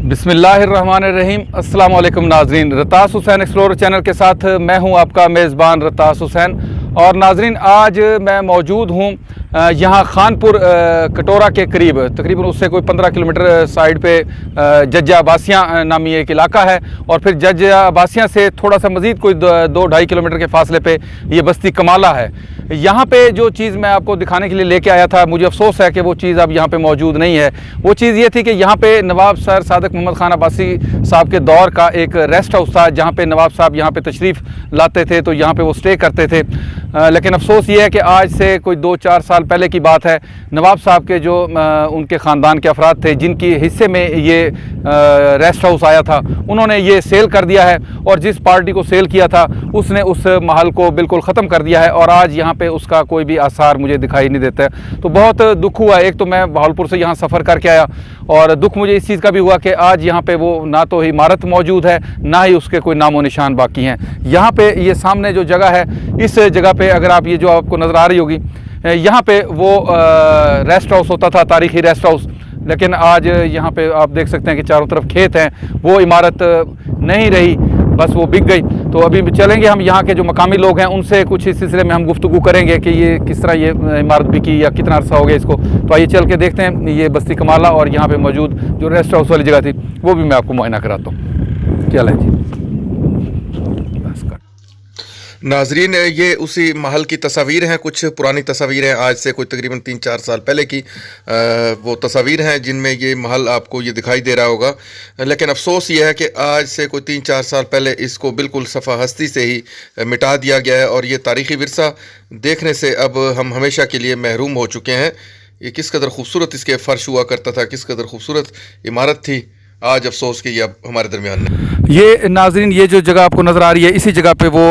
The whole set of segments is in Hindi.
बिस्मिल्लाहिर्रहमानिर्रहीम। अस्सलाम वालेकुम नाजरीन, रतास हुसैन एक्सप्लोरर चैनल के साथ मैं हूं आपका मेज़बान रतास हुसैन। और नाजरीन, आज मैं मौजूद हूं यहाँ खानपुर कटोरा के करीब, तकरीबन उससे कोई 15 किलोमीटर साइड पे जज्जा अब्बासियाँ नामी एक इलाका है। और फिर जज्जा अब्बासियाँ से थोड़ा सा मज़ीद कोई 2-2.5 किलोमीटर के फासले पे ये बस्ती कमाला है। यहाँ पे जो चीज़ मैं आपको दिखाने के लिए लेके आया था, मुझे अफसोस है कि वो चीज़ अब यहाँ पे मौजूद नहीं है। वो चीज़ ये थी कि यहाँ पे नवाब सर सादिक मोहम्मद खान अब्बासी साहब के दौर का एक रेस्ट हाउस था, जहाँ पे नवाब साहब यहाँ पे तशरीफ़ लाते थे, तो यहाँ पे वो स्टे करते थे। लेकिन अफसोस ये है कि आज से कोई 2-4 साल पहले की बात है, नवाब साहब के जो उनके ख़ानदान के अफराद थे जिनकी हिस्से में ये रेस्ट हाउस आया था, उन्होंने ये सेल कर दिया है। और जिस पार्टी को सेल किया था उसने उस महल को बिल्कुल ख़त्म कर दिया है और आज यहाँ पे उसका कोई भी आसार मुझे दिखाई नहीं देता है। तो बहुत दुख हुआ। एक तो मैं बहावलपुर से यहाँ सफ़र करके आया और दुख मुझे इस चीज़ का भी हुआ कि आज यहाँ पे वो ना तो इमारत मौजूद है, ना ही उसके कोई नामो निशान बाकी हैं। यहाँ पे ये सामने जो जगह है, इस जगह पे अगर आप ये जो आपको नज़र आ रही होगी, यहाँ पे वो रेस्ट हाउस होता था, तारीख़ी रेस्ट हाउस। लेकिन आज यहाँ पे आप देख सकते हैं कि चारों तरफ खेत हैं, वो इमारत नहीं रही, बस वो बिक गई। तो अभी चलेंगे हम, यहाँ के जो मकामी लोग हैं उनसे कुछ इस सिलसिले में हम गुफ्तगू करेंगे कि ये किस तरह ये इमारत बिकी या कितना अर्सा हो गया इसको। तो आइए चल के देखते हैं ये बस्ती कमाला और यहाँ पे मौजूद जो रेस्ट हाउस वाली जगह थी वो भी मैं आपको मुआयना कराता हूँ। चलें जी। नाजरीन, ये उसी महल की तस्वीर हैं, कुछ पुरानी तस्वीर हैं, आज से कोई तकरीबन 3-4 साल पहले की वो तस्वीर हैं जिनमें ये महल आपको ये दिखाई दे रहा होगा। लेकिन अफसोस ये है कि आज से कोई 3-4 साल पहले इसको बिल्कुल सफ़ा हस्ती से ही मिटा दिया गया है और ये तारीख़ी विरसा देखने से अब हम हमेशा के लिए महरूम हो चुके हैं। ये किस कदर खूबसूरत इसके फ़र्श हुआ करता था, किस कदर खूबसूरत इमारत थी, आज अफसोस कि ये अब हमारे दरमियान नहीं। ये नाजरीन, ये जो जगह आपको नज़र आ रही है, इसी जगह पे वो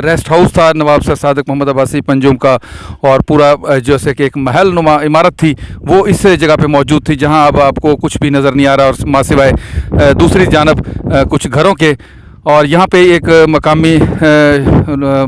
रेस्ट हाउस था नवाब सर सादिक मोहम्मद अब्बासी पंजुम का। और पूरा जैसे कि एक महल नुमा इमारत थी, वो इस जगह पे मौजूद थी, जहां अब आपको कुछ भी नज़र नहीं आ रहा और माँ सिवाय दूसरी जानब कुछ घरों के। और यहाँ पे एक मकामी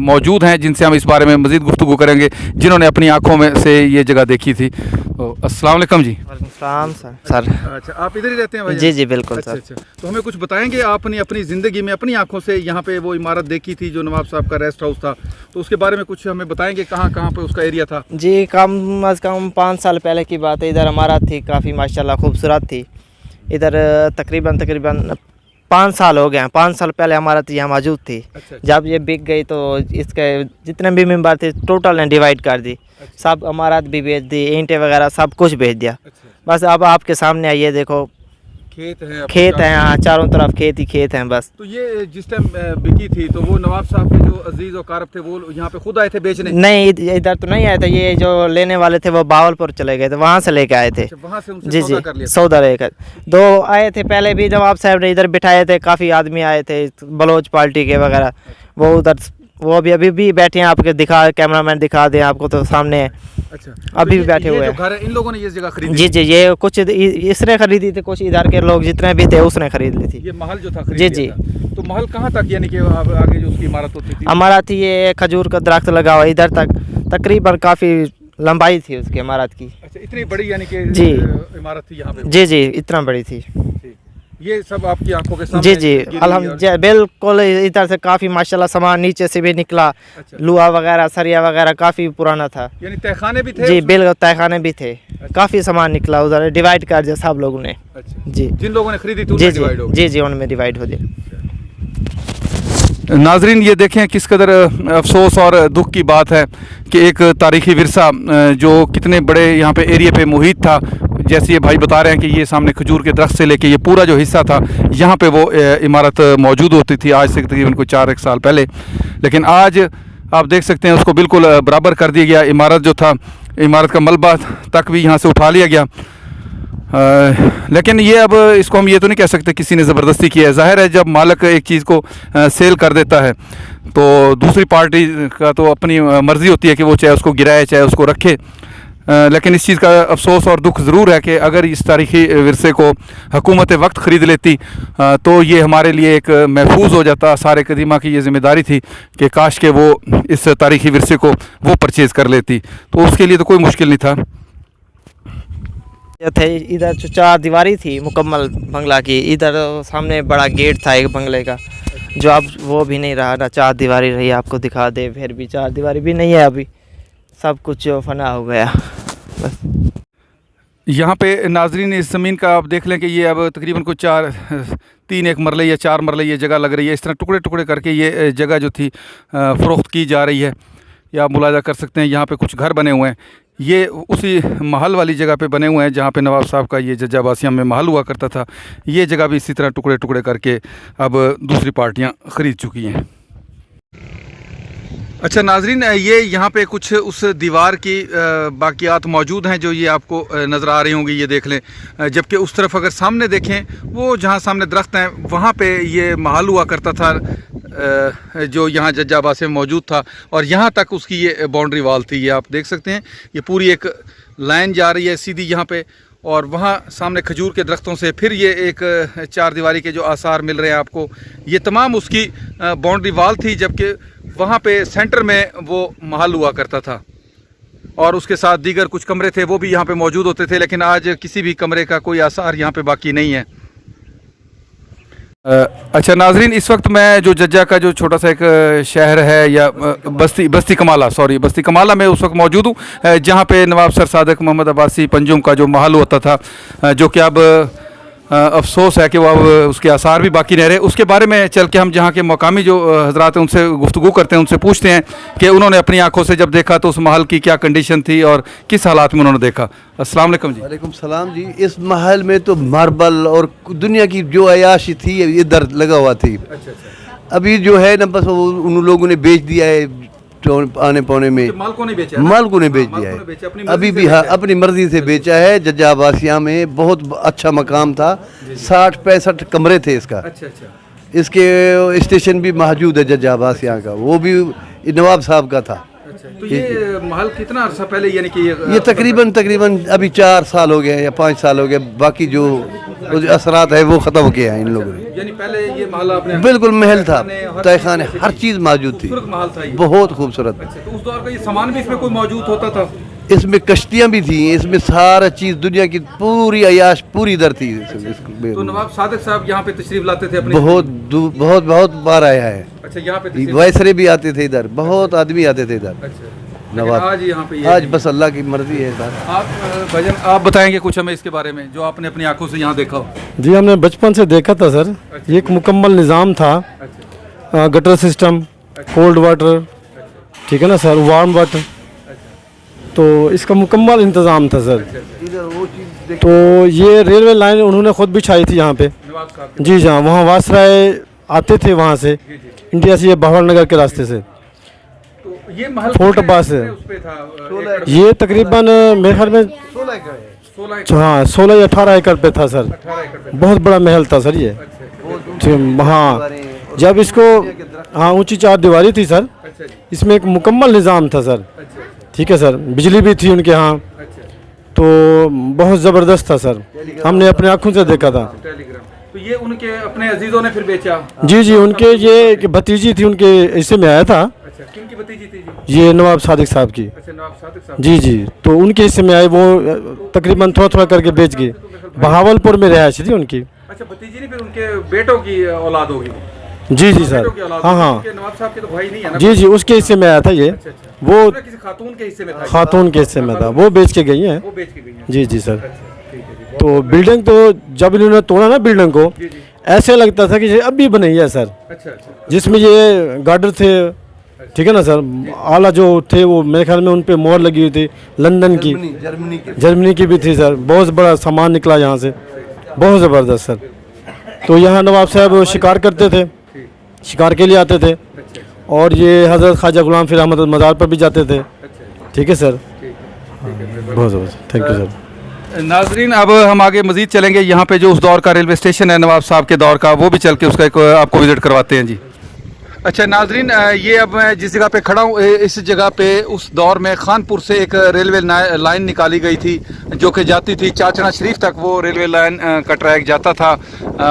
मौजूद हैं जिनसे हम इस बारे में मज़ीद गुफ्तगू करेंगे, जिन्होंने अपनी आँखों में से ये जगह देखी थी। तो अस्सलाम वालेकुम जी। वालेकुम सर। अच्छा, आप इधर ही रहते हैं भाई? जी जी बिल्कुल। अच्छा, सर अच्छा। तो हमें कुछ बताएंगे, आपने अपनी ज़िंदगी में अपनी आंखों से यहाँ पे वो इमारत देखी थी जो नवाब साहब का रेस्ट हाउस था, तो उसके बारे में कुछ हमें बताएंगे, कहाँ कहाँ पे उसका एरिया था? जी, कम अज़ कम 5 साल पहले की बात है। इधर इमारत थी, काफ़ी माशाल्लाह खूबसूरत थी। इधर तकरीबन 5 साल हो गए हैं। 5 साल पहले इमारत यहाँ मौजूद थी। अच्छा। जब ये बिक गई तो इसके जितने भी मेंबर थे टोटल ने डिवाइड कर दी। अच्छा। सब इमारत भी बेच दी, ईंटें वगैरह सब कुछ बेच दिया। अच्छा। बस अब आपके सामने आइए, देखो खेत हैं, खेत हैं, हाँ चारों तरफ खेत ही खेत हैं बस। तो ये जिस टाइम बिकी थी तो वो नवाब साहब के जो अजीज़ और कारब थे वो यहाँ पे खुद आए थे बेचने? नहीं, इधर तो नहीं आए थे। ये जो लेने वाले थे वो बहावलपुर चले गए थे, वहाँ से लेके आए थे। अच्छा, वहाँ से उनसे जी सौदा जी कर लिया? सौदा लेकर 2 आए थे पहले भी, नवाब साहब ने इधर बिठाए थे, काफ़ी आदमी आए थे बलोच पार्टी के वगैरह। वो उधर वो अभी भी बैठे हैं, आपके कैमरामैन दिखा दें आपको, तो सामने अच्छा, अभी तो भी बैठे हुए हैं। घर है, इन लोगों ने ये जगह खरीदी? जी जी, ये कुछ इसने खरीदी थी, कुछ इधर के लोग जितने भी थे उसने खरीद ली थी। ये महल जो था जी जी। तो महल कहाँ तक, यानी कि आगे जो उसकी इमारत होती थी? हमारा थी ये खजूर का दरख्त लगा हुआ इधर तक, तकरीबन काफ़ी लंबाई थी उसकी इमारत की। अच्छा, इतनी बड़ी यानी कि जी इमारत थी यहाँ पे? जी जी, इतना बड़ी थी। ये सब आपकी आंखों के सामने? जी जी, अल्हम्दुलिल्लाह बिल्कुल। इधर से काफ़ी माशाल्लाह सामान नीचे से भी निकला। अच्छा। लुहा वगैरह, सरिया वगैरह काफ़ी पुराना था। यानी तहखाने भी थे? जी बिल्कुल, तहखाने भी थे। काफ़ी सामान निकला, उधर डिवाइड कर दिया सब लोगों ने। अच्छा। जी, जिन लोगों ने खरीदी थी जी उनमें डिवाइड हो गई? जी जी, उनमें डिवाइड हो गया। नाजरीन, ये देखें किस कदर अफसोस और दुख की बात है कि एक तारीख़ी विरसा जो कितने बड़े यहाँ पे एरिया पे मुहित था। जैसे ये भाई बता रहे हैं कि ये सामने खजूर के दरख्त से लेके ये पूरा जो हिस्सा था, यहाँ पे वो इमारत मौजूद होती थी आज से तकरीबन कोई 4-1 साल पहले। लेकिन आज आप देख सकते हैं उसको बिल्कुल बराबर कर दिया गया। इमारत जो था, इमारत का मलबा तक भी यहाँ से उठा लिया गया। लेकिन ये अब इसको हम ये तो नहीं कह सकते किसी ने ज़बरदस्ती की है। ज़ाहिर है जब मालिक एक चीज़ को सेल कर देता है तो दूसरी पार्टी का तो अपनी मर्ज़ी होती है कि वो चाहे उसको गिराए चाहे उसको रखे। लेकिन इस चीज़ का अफसोस और दुख ज़रूर है कि अगर इस तारीख़ी विरसे को हुकूमत वक्त ख़रीद लेती तो ये हमारे लिए एक महफूज हो जाता। सारे कदीमा की ये ज़िम्मेदारी थी कि काश के वो इस तारीख़ी विरसे को वो परचेज़ कर लेती, तो उसके लिए तो कोई मुश्किल नहीं था। ये थे इधर जो 4 दीवारी थी मुकम्मल बंगला की, इधर सामने बड़ा गेट था एक बंगले का, जो अब वो भी नहीं रहा ना, 4 दीवारी रही। आपको दिखा दे, फिर भी 4 दीवारी भी नहीं है, अभी सब कुछ जो फना हो गया बस। यहाँ पे नाजरीन इस ज़मीन का आप देख लें कि ये अब तकरीबन कुछ 3 एक मरले या 4 मरले ये जगह लग रही है। इस तरह टुकड़े टुकड़े करके ये जगह जो थी फ़रोख्त की जा रही है। या आप मुलाजा कर सकते हैं यहाँ पे कुछ घर बने हुए हैं, ये उसी महल वाली जगह पे बने हुए हैं जहाँ पे नवाब साहब का ये जज्जा बासिया में महल हुआ करता था। ये जगह भी इसी तरह टुकड़े टुकड़े करके अब दूसरी पार्टियाँ ख़रीद चुकी हैं। अच्छा नाजरीन, ये यहाँ पे कुछ उस दीवार की बाकियात मौजूद हैं जो ये आपको नज़र आ रही होंगी, ये देख लें। जबकि उस तरफ अगर सामने देखें, वो जहाँ सामने दरख्त हैं वहाँ पे ये महल हुआ करता था जो यहाँ जज्जा आबास में मौजूद था, और यहाँ तक उसकी ये बाउंड्री वाल थी। ये आप देख सकते हैं, ये पूरी एक लाइन जा रही है सीधी यहाँ पे, और वहाँ सामने खजूर के दरख्तों से फिर ये एक 4 दीवारी के जो आसार मिल रहे हैं आपको, ये तमाम उसकी बाउंड्री वाल थी। जबकि वहाँ पे सेंटर में वो महल हुआ करता था, और उसके साथ दीगर कुछ कमरे थे वो भी यहाँ पे मौजूद होते थे। लेकिन आज किसी भी कमरे का कोई आसार यहाँ पे बाकी नहीं है। अच्छा नाजरीन, इस वक्त मैं जो जज्जा का जो छोटा सा एक शहर है, या बस्ती कमाला में उस वक्त मौजूद हूँ, जहाँ पे नवाब सर सादक मोहम्मद अब्बासी पंजुम का जो महल होता था, जो कि अब अफसोस है कि वो अब उसके आसार भी बाकी नहीं रहे। उसके बारे में चल के हम जहाँ के मकामी जो हजरात हैं उनसे गुफ्तगू करते हैं, उनसे पूछते हैं कि उन्होंने अपनी आंखों से जब देखा तो उस महल की क्या कंडीशन थी और किस हालात में उन्होंने देखा। अस्सलाम वालेकुम जी। वालेकुम सलाम जी। इस महल में तो मार्बल और दुनिया की जो अयाशी थी इधर लगा हुआ थी। अभी जो है ना, बस उन लोगों ने बेच दिया है आने पौने में। माल को नहीं बेचा, माल को नहीं बेच दिया है अभी भी। हाँ, अपनी मर्जी से बेचा है। जज्जा आबासिया में बहुत अच्छा मकाम था, 60-65 कमरे थे इसका। अच्छा। इसके स्टेशन भी मौजूद है जज्जा आबासिया का, वो भी नवाब साहब का था। तो ये महल कितना अर्सा पहले, यानी कि ये तकरीबन अभी 4 साल हो गए या 5 साल हो गए। बाकी जो असरात है वो ख़त्म हो गया है इन लोगों ने। यानी पहले ये महल आपने बिल्कुल महल था, तहखाने, हर चीज़ मौजूद थी, महल था ये। बहुत खूबसूरत। अच्छा, तो उस दौर का ये सामान भी इसमें कोई मौजूद होता था? इसमें कश्तियाँ भी थी, इसमें सारा चीज़ दुनिया की पूरी अयाश पूरी इधर थी। तो नवाब सादिक साहब यहाँ पे तशरीफ लाते थे अपने? बहुत बार आया है। अच्छा, यहाँ पे वैसरे भी आते थे इधर, बहुत आदमी आते थे इधर। अच्छा, नवाब आज यहाँ पे आज बस अल्लाह की मर्जी है सर। आप भजन आप बताएंगे कुछ हमें इसके बारे में जो आपने अपनी आंखों से यहाँ देखा हो? जी, हमने बचपन से देखा था सर। ये एक मुकम्मल निज़ाम था। गटर सिस्टम, कोल्ड वाटर, ठीक है ना सर, वार्म वाटर, तो इसका मुकम्मल इंतज़ाम था सर। तो ये रेलवे लाइन उन्होंने ख़ुद बिछाई थी यहाँ पे। जी हाँ, वहाँ वासराय आते थे वहाँ से, इंडिया से, ये बहावल नगर के रास्ते से। तो ये महल फोर्ट अब्बास है। ये तकरीबन मेरे ख्याल में 16 या 18 एकड़ पे था सर। बहुत बड़ा महल था सर ये। हाँ, जब इसको, हाँ, ऊंची 4 दीवारी थी सर। इसमें एक मुकम्मल निज़ाम था सर। ठीक है सर, बिजली भी थी उनके यहाँ, तो बहुत ज़बरदस्त था सर। हमने अपने आँखों से देखा था। तो ये उनके अपने अजीज़ों ने फिर बेचा? जी, उनके ये कि भतीजी थी, उनके हिस्से में आया था। अच्छा, किनकी भतीजी थी जी? ये नवाब सादिक साहब की। अच्छा, नवाब सादिक साहब। जी, तो उनके हिस्से में आए, वो तकरीबन थोड़ा करके बेच गए। बहावलपुर में रिहायश थी उनकी। अच्छा, भतीजी नहीं, फिर उनके बेटों की औलाद होगी? जी सर। हाँ। नवाब साहब के तो भाई नहीं है ना? जी, उसके हिस्से में आया था ये। वो किसी खातून के हिस्से में था? खातून के हिस्से में था, वो बेच के गई हैं। वो बेच के गई हैं। जी सर। तो बिल्डिंग तो जब इन्होंने तोड़ा ना बिल्डिंग को, ऐसे लगता था कि ये अभी बनी है सर। अच्छा। जिसमें ये गार्डर थे, ठीक है ना सर, आला जो थे वो मेरे ख्याल में उन पे मोहर लगी हुई थी, लंदन की, जर्मनी की भी थी सर। बहुत बड़ा सामान निकला यहाँ से, बहुत ज़बरदस्त सर। तो यहाँ नवाब साहब शिकार करते थे, शिकार के लिए आते थे, और ये हज़रत ख्वाजा गुलाम फ़िर अहमद मज़ार पर भी जाते थे। ठीक है सर, बहुत ज़बरदस्त। Thank you sir. नाजरीन, अब हम आगे मज़ीद चलेंगे। यहाँ पे जो उस दौर का रेलवे स्टेशन है नवाब साहब के दौर का, वो भी चल के उसका एक आपको विज़िट करवाते हैं जी। अच्छा नाजरीन, ये अब मैं जिस जगह पे खड़ा हूँ इस जगह पे उस दौर में खानपुर से एक रेलवे लाइन निकाली गई थी जो कि जाती थी चाचना शरीफ तक। वो रेलवे लाइन का ट्रैक जाता था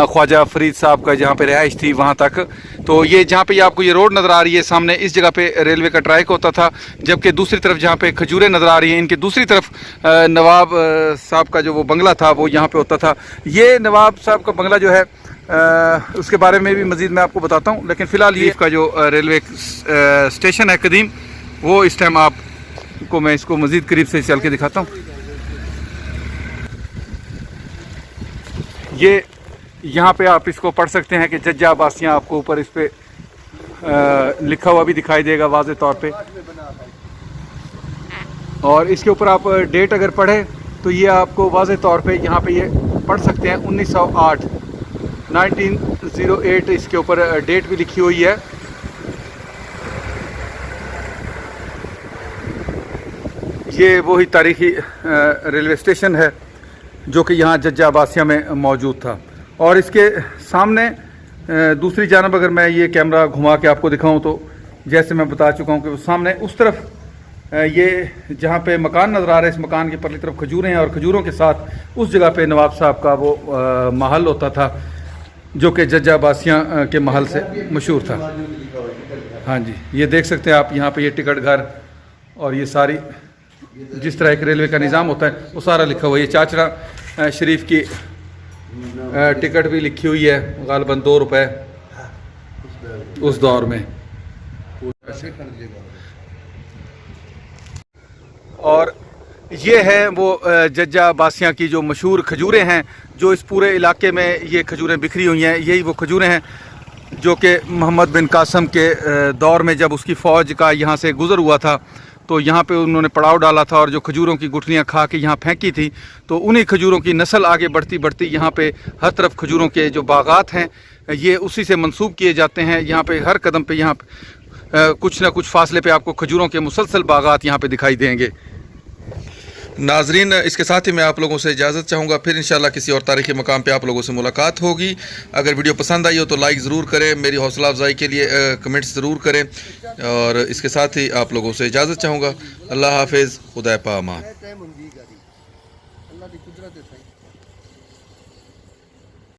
ख्वाजा फरीद साहब का जहाँ पे रिहाइश थी वहाँ तक। तो ये जहाँ पे आपको ये रोड नज़र आ रही है सामने, इस जगह पे रेलवे का ट्रैक होता था। जबकि दूसरी तरफ जहाँ पे खजूरें नज़र आ रही हैं, इनकी दूसरी तरफ नवाब साहब का जो वो बंगला था वो यहाँ पे होता था। ये नवाब साहब का बंगला जो है उसके बारे में भी मज़ीद मैं आपको बताता हूँ, लेकिन फ़िलहाल ये इसका जो रेलवे स्टेशन है कदीम, वो इस टाइम आपको मैं इसको मज़ीद करीब से चल के दिखाता हूँ। ये यहाँ पे आप इसको पढ़ सकते हैं कि जज्जा अब्बासियाँ, आपको ऊपर इस पर लिखा हुआ भी दिखाई देगा वाज़े तौर पे। और इसके ऊपर आप डेट अगर पढ़े तो ये आपको वाज़े तौर पे यहाँ पे ये पढ़ सकते हैं 1908 इसके ऊपर डेट भी लिखी हुई है। ये वही तारीखी रेलवे स्टेशन है जो कि यहाँ जज्जा अब्बासिया में मौजूद था। और इसके सामने दूसरी जानब अगर मैं ये कैमरा घुमा के आपको दिखाऊं तो जैसे मैं बता चुका हूँ कि सामने उस तरफ ये जहाँ पे मकान नज़र आ रहा है, इस मकान के परली तरफ खजूरें हैं और खजूरों के साथ उस जगह पे नवाब साहब का वो महल होता था जो कि जज्जा अब्बासिया के महल से मशहूर था। हाँ जी, ये देख सकते हैं आप यहाँ पे ये टिकट घर और ये सारी जिस तरह एक रेलवे का निज़ाम होता है वो सारा लिखा हुआ है। ये चाचना शरीफ की टिकट भी लिखी हुई है, गालिबन 2 रुपए उस दौर में। और ये है वो जज्जा अब्बासिया की जो मशहूर खजूरें हैं, जो इस पूरे इलाके में ये खजूरें बिखरी हुई हैं। यही वो खजूरें हैं जो कि मोहम्मद बिन कासम के दौर में जब उसकी फ़ौज का यहाँ से गुज़र हुआ था तो यहाँ पे उन्होंने पड़ाव डाला था और जो खजूरों की गुठलियाँ खा के यहाँ फेंकी थी, तो उन्हीं खजूरों की नस्ल आगे बढ़ती बढ़ती यहाँ पे हर तरफ खजूरों के जो बागात हैं ये उसी से मंसूब किए जाते हैं। यहाँ पे हर कदम पे यहाँ कुछ ना कुछ फासले पे आपको खजूरों के मुसलसल बागात यहाँ पे दिखाई देंगे। नाजरीन, इसके साथ ही मैं आप लोगों से इजाज़त चाहूँगा, फिर इंशाल्लाह किसी और तारीख़ी मकाम पे आप लोगों से मुलाकात होगी। अगर वीडियो पसंद आई हो तो लाइक ज़रूर करें, मेरी हौसला अफजाई के लिए कमेंट्स ज़रूर करें और इसके साथ ही आप लोगों से इजाज़त चाहूँगा। अल्लाह हाफिज़, खुदा पामान।